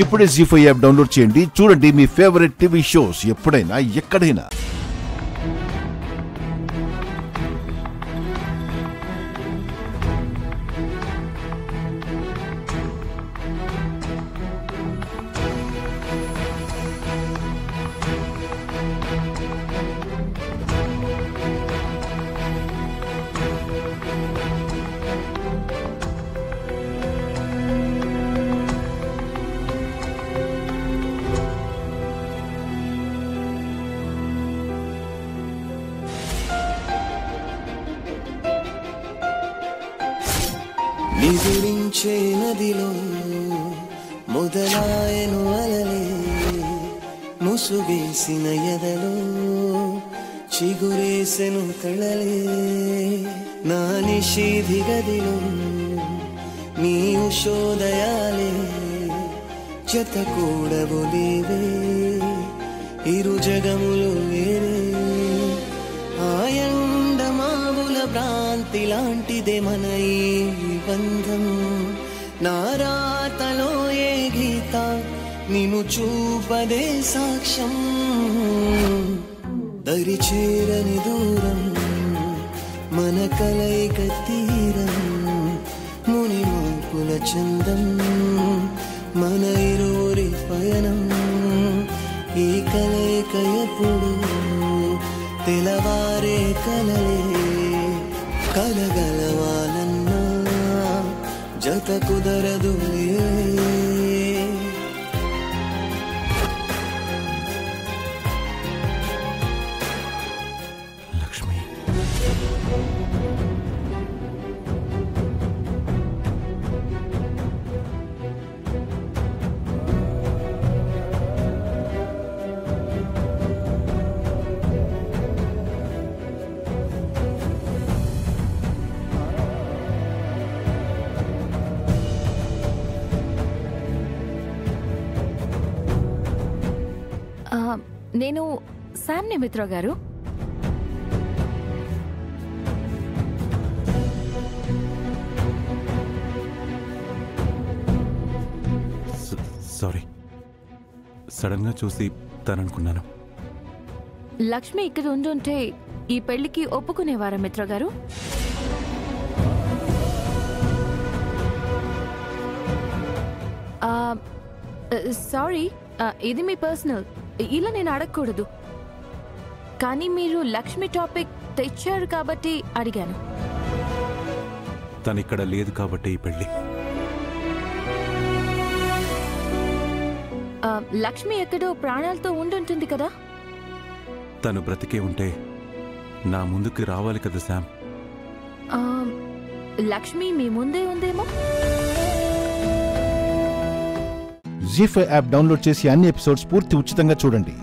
ఇప్పుడే జీ5 app download చేయండి. చూడండి మీ ఫేవరెట్ టీవీ షోస్ ఎప్పుడైనా ఎక్కడైనా. నిదురించే నదిలో మొదలాయను అలలే, ముసుగేసిన ఎదలో చిగురేసెను కళలే. నా నిషేధి గదిలో నీ ఉషోదయాలే జతకూడవు లేవే, ఇరు జగములు వేరే. ఆయండమావుల భ్రాంతి లాంటిదే మన ఈ బంధం. నారాతలో ఏ గీత నిన్ను చూపదే సాక్ష్యం. దరి చేరని దూరం మన కలయిక తీరం, ముని మూపుల చందం మన ఇరువురి పయనం. ఈ కలయిక ఎప్పుడు తెలవారే కలలే, కలగలవాలన్నా జత కుదరదులే. లక్ష్మి, నేను శామ్ని మిత్ర గారు. సారీ, సడన్ గా చూసి తననుకున్నాను. లక్ష్మి ఇక్కడ ఉండుంటే ఈ పెళ్లికి ఒప్పుకునేవారా మిత్ర గారు? సారీ, ఇది మీ పర్సనల్, ఇలా నేను అడగకూడదు. కానీ మీరు లక్ష్మి టాపిక్ తెచ్చారు కాబట్టి అడిగాను. తనిక్కడ లేదు కాబట్టి ఈ పెళ్లి. లక్ష్మి ఎక్కడో ప్రాణాలతో ఉండుంటుంది కదా? తను బ్రతికే ఉంటే నా ముందుకి రావాలి కదా శామ్. లక్ష్మి మీ ముందే ఉందేమో. జీ5 యాప్ డౌన్లోడ్ చేసి అన్ని ఎపిసోడ్స్ పూర్తి ఉచితంగా చూడండి.